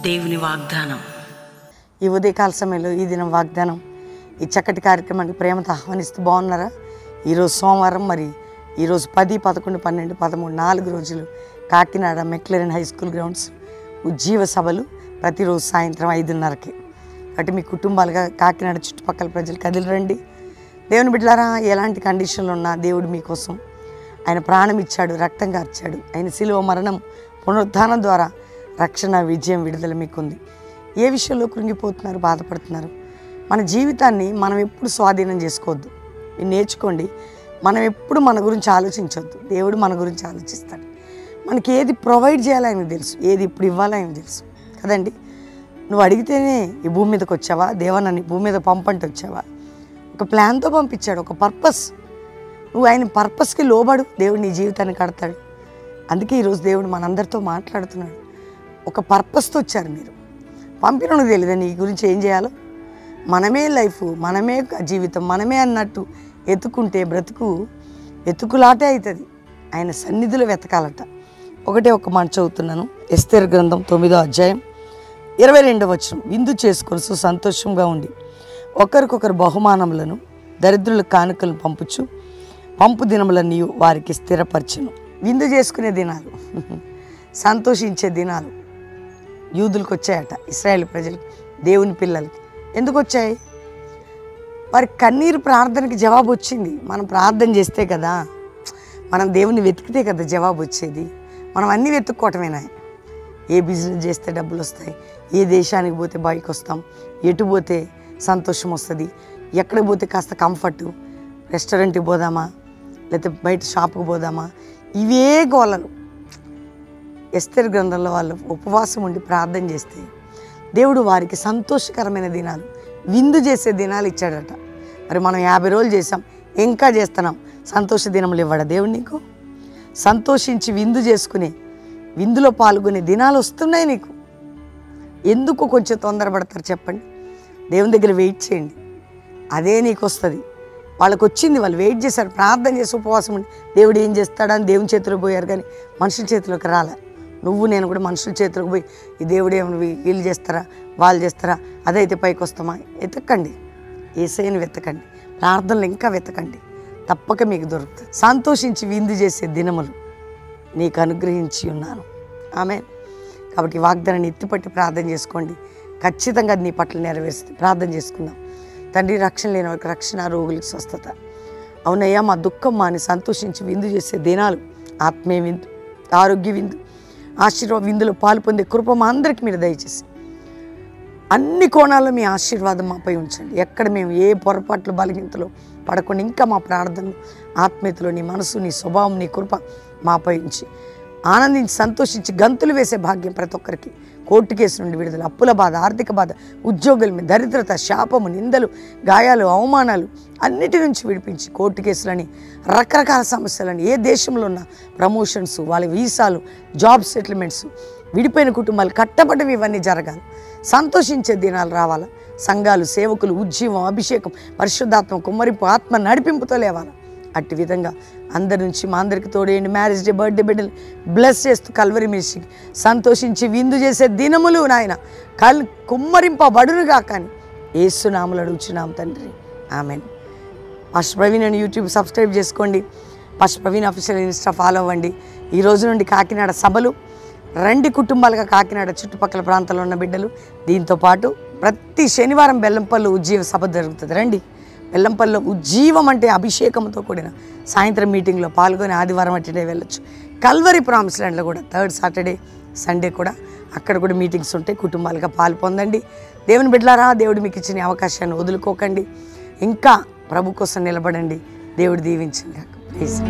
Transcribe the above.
దేవుని వాగ్దానం. ఈ ఉదయకాల సమయంలో ఈ దినం వాగ్దానం ఈ చక్కటి కార్యక్రమానికి ప్రేమతో ఆహ్వానిస్తూ బాగున్నారా? ఈరోజు సోమవారం, మరి ఈరోజు 10, 11, 12, 13 4 రోజులు కాకినాడ మెక్లెరన్ హై స్కూల్ గ్రౌండ్స్ ఉజ్జీవ సభలు ప్రతిరోజు సాయంత్రం 5:30కి. కాబట్టి మీ కుటుంబాలుగా కాకినాడ చుట్టుపక్కల ప్రజలు కదిలిరండి. దేవుని బిడ్డలారా, ఎలాంటి కండిషన్లు ఉన్నా దేవుడు మీకోసం ఆయన ప్రాణం ఇచ్చాడు, రక్తం కార్చాడు. ఆయన శిలువ మరణం పునరుద్ధానం ద్వారా రక్షణ, విజయం, విడుదల మీకుంది. ఏ విషయంలో కృంగిపోతున్నారు, బాధపడుతున్నారు? మన జీవితాన్ని మనం ఎప్పుడు స్వాధీనం చేసుకోవద్దు. మీరు నేర్చుకోండి. మనం ఎప్పుడు మన గురించి ఆలోచించవద్దు. దేవుడు మన గురించి ఆలోచిస్తాడు. మనకి ఏది ప్రొవైడ్ చేయాలో ఆయనకు తెలుసు, ఏది ఇప్పుడు ఇవ్వాలో ఆయనకు తెలుసు కదండి. నువ్వు అడిగితేనే ఈ భూమి మీదకి వచ్చావా? దేవా నన్ను భూమి మీద పంపంటే వచ్చావా? ఒక ప్లాన్తో పంపించాడు, ఒక పర్పస్. నువ్వు ఆయన పర్పస్కి లోబడు, దేవుడు నీ జీవితాన్ని కడతాడు. అందుకే ఈరోజు దేవుడు మనందరితో మాట్లాడుతున్నాడు. ఒక పర్పస్తో వచ్చారు మీరు. పంపినకు తెలియదా నీ గురించి ఏం చేయాలో? మనమే లైఫ్, మనమే జీవితం, మనమే అన్నట్టు ఎత్తుకుంటే బ్రతుకు వెతుకులాటే అవుతుంది. ఆయన సన్నిధిలో వెతకాలట. ఒక మాట చదువుతున్నాను. ఎస్తేరు గ్రంథం 9వ అధ్యాయం 22వ వచనం. విందు చేసుకొని సంతోషంగా ఉండి ఒకరికొకరు బహుమానములను దరిద్రుల కానుకలను పంపు దినములన్నీ వారికి స్థిరపరచును. విందు చేసుకునే దినాలు, సంతోషించే దినాలు యూదులకు వచ్చాయట, ఇశ్రాయేల్ ప్రజలకి, దేవుని పిల్లలకి. ఎందుకు వచ్చాయి? వారి కన్నీరు ప్రార్థనకి జవాబు వచ్చింది. మనం ప్రార్థన చేస్తే కదా, మనం దేవుని వెతికితే కదా జవాబు వచ్చేది. మనం అన్నీ వెతుక్కోవటమేనా? ఏ బిజినెస్ చేస్తే డబ్బులు వస్తాయి, ఏ దేశానికి పోతే బయటకు వస్తాం, ఎటు పోతే సంతోషం వస్తుంది, ఎక్కడికి పోతే కాస్త కంఫర్టు, రెస్టారెంట్కి పోదామా, లేకపోతే బయట షాప్కి పోదామా, ఇవే గోలలు. ఎస్తేరు గ్రంథంలో వాళ్ళు ఉపవాసం ఉండి ప్రార్థన చేస్తే దేవుడు వారికి సంతోషకరమైన దినాలు, విందు చేసే దినాలు ఇచ్చాడట. మరి మనం 50 రోజులు చేసాం, ఇంకా చేస్తున్నాం. సంతోష దినములు ఇవ్వడా దేవుడు నీకు? సంతోషించి విందు చేసుకునే, విందులో పాల్గొనే దినాలు వస్తున్నాయి నీకు. ఎందుకు కొంచెం తొందరపడతారు చెప్పండి? దేవుని దగ్గర వెయిట్ చేయండి, అదే నీకు వస్తుంది. వాళ్ళకి వచ్చింది, వాళ్ళు వెయిట్ చేశారు, ప్రార్థన చేసి ఉపవాసం ఉండి దేవుడు ఏం చేస్తాడని దేవుని చేతిలో పోయారు, కానీ మనుషుల చేతిలోకి రాలే. నువ్వు నేను కూడా మనుషుల చేతిలోకి పోయి ఈ దేవుడు ఏమైనా వీళ్ళు చేస్తారా, వాళ్ళు చేస్తారా, అదైతే పైకి వస్తామా? వెతకండి, యేసయ్యను వెతకండి, ప్రార్థనలు ఇంకా వెతకండి, తప్పక మీకు దొరుకుతుంది. సంతోషించి విందు చేసే దినములు నీకు అనుగ్రహించి ఉన్నాను. ఆమేన్. కాబట్టి వాగ్దానాన్ని ఎత్తిపట్టి ప్రార్థన చేసుకోండి. ఖచ్చితంగా అది నీ పట్ల నెరవేరుస్తుంది. ప్రార్థన చేసుకుందాం. తండ్రి, రక్షణ లేని వారికి రక్షణ, రోగులకు స్వస్థత. అవునయ్యా, మా దుఃఖం మాని సంతోషించి విందు చేసే దినాలు, ఆత్మీయ విందు, ఆరోగ్య విందు, ఆశీర్వాద విందులో పాలు పొందే కృప మా అందరికీ మీరు దయచేసి అన్ని కోణాల్లో మీ ఆశీర్వాదం మాపై ఉంచండి. ఎక్కడ మేము ఏ పొరపాట్లు, బలహీనతలో పడకుండా ఇంకా మా ప్రార్థనలు, ఆత్మీయతలో నీ మనసు, నీ స్వభావం, నీ కృప మాపై ఉంచి ఆనందించి సంతోషించి గంతులు వేసే భాగ్యం ప్రతి ఒక్కరికి. కోర్టు కేసు నుండి విడుదల, అప్పుల బాధ, ఆర్థిక బాధ, ఉద్యోగుల మీద దరిద్రత, శాపము, నిందలు, గాయాలు, అవమానాలు అన్నిటి నుంచి విడిపించి కోర్టు కేసులని, రకరకాల సమస్యలని, ఏ దేశంలో ఉన్న ప్రమోషన్స్, వాళ్ళ వీసాలు, జాబ్ సెటిల్మెంట్స్, విడిపోయిన కుటుంబాలు కట్టబడ్డవి, ఇవన్నీ జరగాలి. సంతోషించే దినాలు రావాలా. సంఘాలు, సేవకులు, ఉజ్జీవం, అభిషేకం, పరిశుద్ధాత్మ కుమ్మరింపు, ఆత్మ నడిపింపుతో లేవాలి. అట్టి విధంగా అందరి నుంచి మా అందరికి తోడేయండి. మ్యారేజ్ డే, బర్త్డే బిడ్డలు బ్లెస్ చేస్తూ కల్వరి మినిస్ట్రీకి సంతోషించి విందు చేసే దినములు నాయన కుమ్మరింపబడునుగా కానీ యేసు నామములో అడుగుచున్నాం తండ్రి, ఆమేన్. పాస్టర్ ప్రవీణ్ అని యూట్యూబ్ సబ్స్క్రైబ్ చేసుకోండి. Pastor Praveen official Insta follow అవ్వండి. ఈ రోజు నుండి కాకినాడ సభలు రండి, కుటుంబాలుగా కాకినాడ చుట్టుపక్కల ప్రాంతాల్లో ఉన్న బిడ్డలు. దీంతోపాటు ప్రతి శనివారం బెల్లంపల్లి ఉజ్జీవ సభ జరుగుతుంది. రండి. బెల్లంపల్లిలో ఉజ్జీవం అంటే అభిషేకంతో కూడిన సాయంత్రం మీటింగ్లో పాల్గొని ఆదివారం అటెండ్ అయ్యి వెళ్ళొచ్చు. కల్వరి ప్రామిస్ ల్యాండ్లో కూడా 3rd సాటర్డే, సండే కూడా అక్కడ కూడా మీటింగ్స్ ఉంటాయి. కుటుంబాలుగా పాలు పొందండి. దేవుని బిడ్డలారా, దేవుడు మీకు ఇచ్చిన అవకాశాన్ని వదులుకోకండి. ఇంకా ప్రభు కోసం నిలబడండి. దేవుడు దీవించండి. ప్లీజ్.